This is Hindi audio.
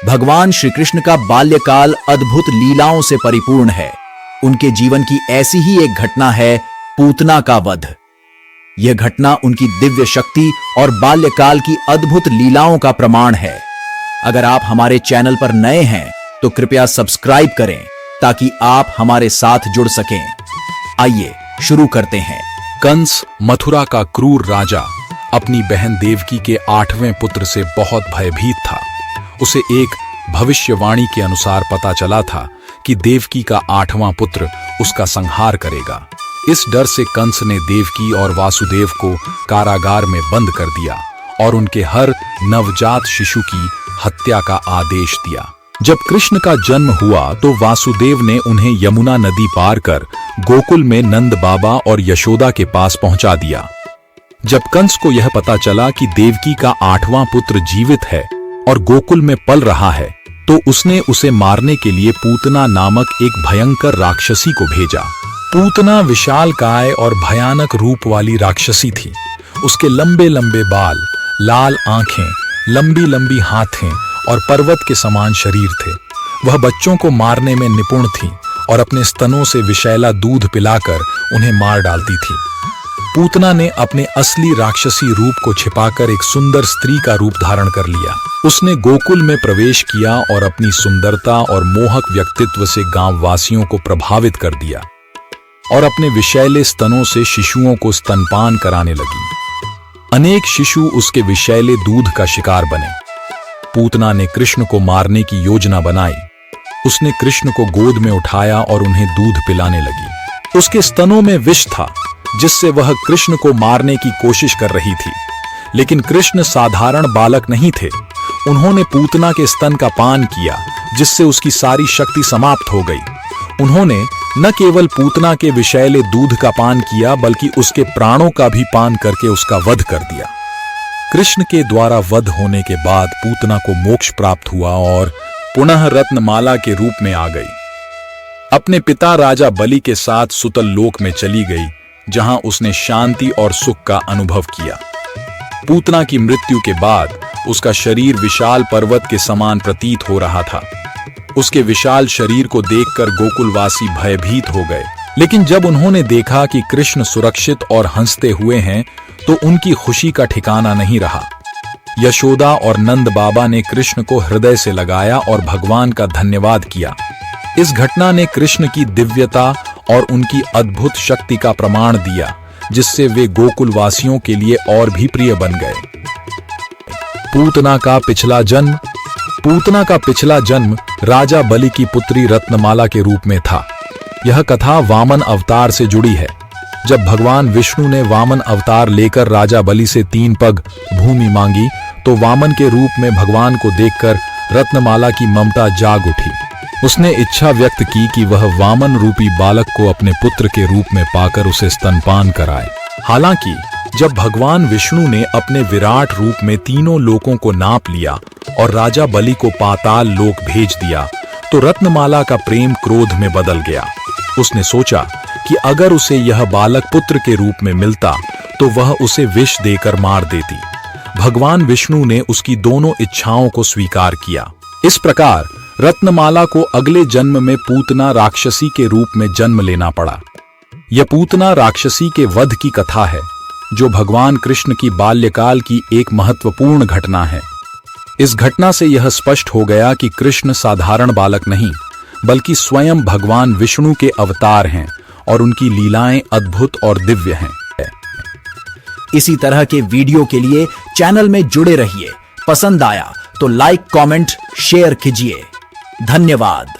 भगवान श्री कृष्ण का बाल्यकाल अद्भुत लीलाओं से परिपूर्ण है। उनके जीवन की ऐसी ही एक घटना है पूतना का वध। यह घटना उनकी दिव्य शक्ति और बाल्यकाल की अद्भुत लीलाओं का प्रमाण है। अगर आप हमारे चैनल पर नए हैं तो कृपया सब्सक्राइब करें ताकि आप हमारे साथ जुड़ सकें। आइए शुरू करते हैं। कंस मथुरा का क्रूर राजा अपनी बहन देवकी के 8वें पुत्र से बहुत भयभीत था। उसे एक भविष्यवाणी के अनुसार पता चला था कि देवकी का 8वां पुत्र उसका संहार करेगा। इस डर से कंस ने देवकी और वासुदेव को कारागार में बंद कर दिया और उनके हर नवजात शिशु की हत्या का आदेश दिया। जब कृष्ण का जन्म हुआ तो वासुदेव ने उन्हें यमुना नदी पार कर गोकुल में नंद बाबा और यशोदा के पास पहुंचा दिया। जब कंस को यह पता चला कि देवकी का 8वां पुत्र जीवित है और गोकुल में पल रहा है, तो उसने उसे मारने के लिए पूतना नामक एक भयंकर राक्षसी को भेजा। पूतना विशालकाय और भयानक रूप वाली राक्षसी थी। उसके लंबे लंबे बाल, लाल आंखें, लंबी लंबी हाथें और पर्वत के समान शरीर थे। वह बच्चों को मारने में निपुण थी और अपने स्तनों से विषैला दूध पिलाकर उन्हें मार डालती थी। पूतना ने अपने असली राक्षसी रूप को छिपाकर एक सुंदर स्त्री का रूप धारण कर लिया। उसने गोकुल में प्रवेश किया और अपनी सुंदरता और मोहक व्यक्तित्व से गांव वासियों को प्रभावित कर दिया और अपने विषैले स्तनों से शिशुओं को स्तनपान कराने लगी। अनेक शिशु उसके विषैले दूध का शिकार बने। पूतना ने कृष्ण को मारने की योजना बनाई। उसने कृष्ण को गोद में उठाया और उन्हें दूध पिलाने लगी। उसके स्तनों में विष था जिससे वह कृष्ण को मारने की कोशिश कर रही थी, लेकिन कृष्ण साधारण बालक नहीं थे। उन्होंने पूतना के स्तन का पान किया जिससे उसकी सारी शक्ति समाप्त हो गई। उन्होंने न केवल पूतना के विषैले दूध का पान किया बल्कि उसके प्राणों का भी पान करके उसका वध कर दिया। कृष्ण के द्वारा वध होने के बाद पूतना को मोक्ष प्राप्त हुआ और पुनः रत्नमाला के रूप में आ गई। अपने पिता राजा बलि के साथ सुतल लोक में चली गई, जहां उसने शांति और सुख का अनुभव किया। पूतना की मृत्यु के बाद उसका शरीर विशाल पर्वत के समान प्रतीत हो रहा था। उसके विशाल शरीर को देखकर गोकुलवासी भयभीत हो गए, लेकिन जब उन्होंने देखा कि कृष्ण सुरक्षित और हंसते हुए हैं तो उनकी खुशी का ठिकाना नहीं रहा। यशोदा और नंद बाबा ने कृष्ण को हृदय से लगाया और भगवान का धन्यवाद किया। इस घटना ने कृष्ण की दिव्यता और उनकी अद्भुत शक्ति का प्रमाण दिया, जिससे वे गोकुलवासियों के लिए और भी प्रिय बन गए। पूतना का पिछला जन्म। पूतना का पिछला जन्म राजा बलि की पुत्री रत्नमाला के रूप में था। यह कथा वामन अवतार से जुड़ी है। जब भगवान विष्णु ने वामन अवतार लेकर राजा बलि से 3 पग भूमि मांगी तो वामन के रूप में भगवान को देखकर रत्नमाला की ममता जाग उठी। उसने इच्छा व्यक्त की कि वह वामन रूपी बालक को अपने पुत्र के रूप में पाकर उसे स्तनपान कराए। हालांकि जब भगवान विष्णु ने अपने विराट रूप में तीनों लोकों को नाप लिया और राजा बलि को पाताल लोक भेज दिया, तो रत्नमाला का प्रेम क्रोध में बदल गया। उसने सोचा कि अगर उसे यह बालक पुत्र के रूप में मिलता तो वह उसे विष देकर मार देती। भगवान विष्णु ने उसकी दोनों इच्छाओं को स्वीकार किया। इस प्रकार रत्नमाला को अगले जन्म में पूतना राक्षसी के रूप में जन्म लेना पड़ा। यह पूतना राक्षसी के वध की कथा है, जो भगवान कृष्ण की बाल्यकाल की एक महत्वपूर्ण घटना है। इस घटना से यह स्पष्ट हो गया कि कृष्ण साधारण बालक नहीं, बल्कि स्वयं भगवान विष्णु के अवतार हैं और उनकी लीलाएं अद्भुत और दिव्य हैं। इसी तरह के वीडियो के लिए चैनल में जुड़े रहिए। पसंद आया तो लाइक, कमेंट, शेयर कीजिए। धन्यवाद।